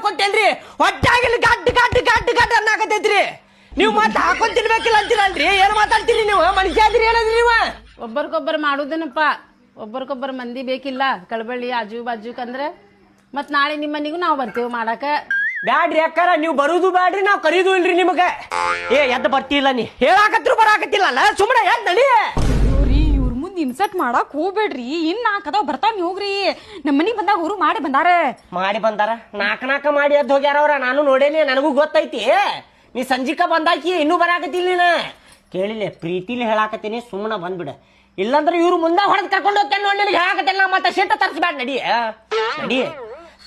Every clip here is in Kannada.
ಕೊಟ್ಟೇನ್ರಿ ಹೊಟ್ಟಾಗಿಲ್ಲಿ ಗಡ್ಡ ಗಡ್ಡ ಗಡ್ಡ ಗಡ್ಡ ಅನ್ನಾಕತೈತ್ರಿ ನೀವು ಮತ್ತೆ ಹಾಕೊಂಡ್ ತಿನ್ಬೇಕಿಲ್ಲ ಅಂತೀರಲ್ರಿ ಏನ್ ಮಾತಾಡ್ತೀರಿ ನೀವು ಮನುಷ್ಯ ಆದ್ರಿ ಏನದ್ರಿ ನೀವು ಒಬ್ಬರಿಗೊಬ್ಬರು ಮಾಡುದೇನಪ್ಪ ಒಬ್ಬರಿಗೊಬ್ಬರು ಮಂದಿ ಬೇಕಿಲ್ಲ ಕಳಬಳ್ಳಿ ಆಜು ಬಾಜುಕಂದ್ರೆ ಮತ್ ನಾಳೆ ನಿಮ್ಮ ಮನಿಗೂ ನಾವು ಬರ್ತೇವೆ ಮಾಡಾಕ ಬ್ಯಾಡ್ರಿ ಅಕ್ಕಾರ ನೀವು ಬರುದು ಬ್ಯಾಡ್ರಿ ನಾವ್ ಕರೀದು ಇಲ್ರಿ ನಿಮಗ ಎದ್ದು ಬರ್ತಿಲ್ಲ ನೀ ಹೇಳಾಕತ್ರು ಬರಾಕತ್ತಿಲ್ಲಲ್ಲ ಸುಮ್ಮನೆ ಎದ್ ನಡಿ ಇವ್ರ ಮುಂದೆ ಇನ್ಸರ್ಟ್ ಮಾಡಕ್ ಹೋಗ್ಬೇಡ್ರಿ ಇನ್ ನಾಲ್ಕದವ್ ಬರ್ತಾವ ಹೋಗ್ರಿ ನಮ್ಮ ಮನಿಗ್ ಬಂದಾಗ ಅವ್ರು ಮಾಡಿ ಬಂದಾರ ನಾಕ ಮಾಡಿ ಎದ್ದು ಹೋಗ್ಯಾರ ಅವ್ರ ನಾನು ನೋಡೇನಿ ನನಗೂ ಗೊತ್ತೈತಿ ನೀ ಸಂಜಿಕ ಬಂದಾಕಿ ಇನ್ನೂ ಬರಾಕತ್ತಿಲ್ಲ ನೀನ ಕೇಳಿಲ್ಲ ಪ್ರೀತಿಲಿ ಹೇಳಾಕತ್ತೀನಿ ಸುಮ್ಮನೆ ಬಂದ್ಬಿಡ ಇಲ್ಲಂದ್ರೆ ಇವ್ರು ಮುಂದೆ ಹೊಡೆದ್ ಕರ್ಕೊಂಡು ಹೋಗ್ತೇನೆ ನೋಡಿ ನಿನಗೆ ಹೇಳಾಕತ್ತಿಲ್ಲ ಮತ್ತೆ ಶೀತ ತರಿಸ್ಬೇಡ ನಡಿ ನಡಿ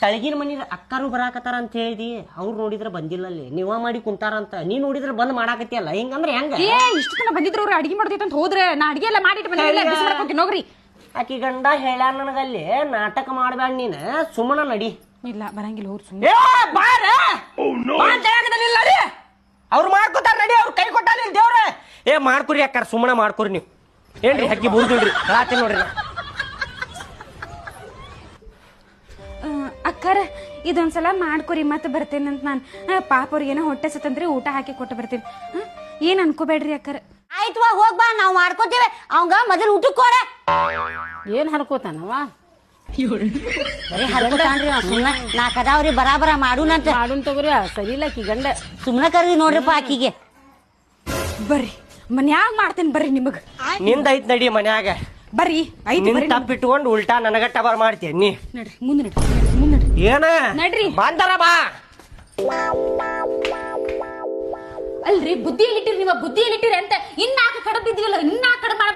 ತಳಗಿನ ಮನಿ ಅಕ್ಕಾರು ಬರಾಕತ್ತಾರ ಅಂತ ಹೇಳಿದಿ ಅವ್ರು ನೋಡಿದ್ರೆ ಬಂದಿಲ್ಲ ಅಲ್ಲಿ ನೀವ ಮಾಡಿ ಕುಂತಾರಂತ ನೀ ನೋಡಿದ್ರೆ ಬಂದ್ ಮಾಡಾಕತ್ತಿಯಲ್ಲ ಹಿಂಗಂದ್ರೆ ಹೆಂಗ ಇಷ್ಟು ತನ ಬಂದಿದ್ರು ಅವ್ರು ಅಡಿಗೆ ಮಾಡ್ತೈತೆ ಅಂತ ಹೋದ್ರೆ ನಾ ಅಡಿಗೆ ಎಲ್ಲ ಮಾಡಿಟ್ಟು ಬಂದಿಲ್ಲ ಹೋಗ್ರಿ ಆಕಿ ಗಂಡ ಹೇಳ್ಯಾರ ನನಗಲ್ಲಿ ನಾಟಕ ಮಾಡ್ಬೇಡ ನೀನ್ ಸುಮ್ಮನ ನಡಿ ಇಲ್ಲ ಬರಂಗಿಲ್ಲ ಹೋಗ್ರಿ ಸುಮ್ಮನೆ ಅವ್ರು ಮಾಡ್ಕೊತಾರ ನಡಿ ಅವ್ರು ಕೈ ಕೊಟ್ಟಾರ ದೇವ್ರ ಮಾಡ್ಕೊರಿ ಅಕ್ಕಾರ ಸುಮ್ಮನೆ ಮಾಡ್ಕೊರಿ ನೀವು ಏನ್ರಿ ಹಕ್ಕಿ ಬುರ್ದಿಲ್ರಿ ಹೇಳತ್ತೀನಿ ನೋಡ್ರಿ ಅಕ್ಕಾರ ಇದೊಂದ್ಸಲ ಮಾಡ್ಕೊರಿ ಮತ್ತೆ ಬರ್ತೇನಂತ ನಾನು ಪಾಪ ಅವ್ರಿಗೇನೋ ಹೊಟ್ಟೆ ಸತ್ತಂದ್ರೆ ಊಟ ಹಾಕಿ ಕೊಟ್ಟು ಬರ್ತೇನೆ ಏನ್ ಅನ್ಕೋಬೇಡ್ರಿ ಅಕ್ಕಾರ ಆಯ್ತವಾ ಹೋಗ್ಬಾ ನಾವ್ ಮಾಡ್ಕೋತೇವೆ ಅವಂಗ ಮೊದಲು ಊಟಕ್ಕೆ ಕೊಡ ಏನ್ ಹರ್ಕೋತಾನವ ಬರೀ ಹರ್ಕೊತಾನ್ರಿ ಸುಮ್ಮನೆ ನಾಲ್ಕದಾವ್ರಿ ಬರಾಬರ ಮಾಡುನಂತ ಮಾಡುನ್ ತಗೋರಿ ಸರಿ ಇಲ್ಲ ಆಕಿ ಗಂಡ ಸುಮ್ಮನೆ ಕರ್ದಿ ನೋಡ್ರಿಪ್ಪ ಆಕಿಗೆ ಬರ್ರಿ ಮನ್ಯಾಗ ಮಾಡ್ತೇನೆ ಬರ್ರಿ ನಿಮಗ್ ನಿಂದ ಐತ್ ನಡಿ ಮನ್ಯಾಗ ಬರ್ರಿ ಐತಿ ಬರ್ರಿ ತಪ್ಪಿಟ್ಕೊಂಡು ಉಲ್ಟಾ ನನಗ ಟಬರ್ ಮಾಡ್ತೀನಿ ನೀ ನಡ್ರಿ ಮುಂದೆ ನಡ್ರಿ ಏನ ನಡ್ರಿ ಬಂದಾರ ಬಾ ಅಲ್ರಿ ಬುದ್ಧಿ ಎಲ್ಲಿಟ್ಟಿರಿ ನೀವ ಬುದ್ಧಿ ಎಲ್ಲಿಟ್ಟಿರಿ ಅಂತ ಇನ್ನಾಕ ಕಡಬಿದ್ದಿವಲ್ಲ ಇನ್ನಾಕ ಕಡ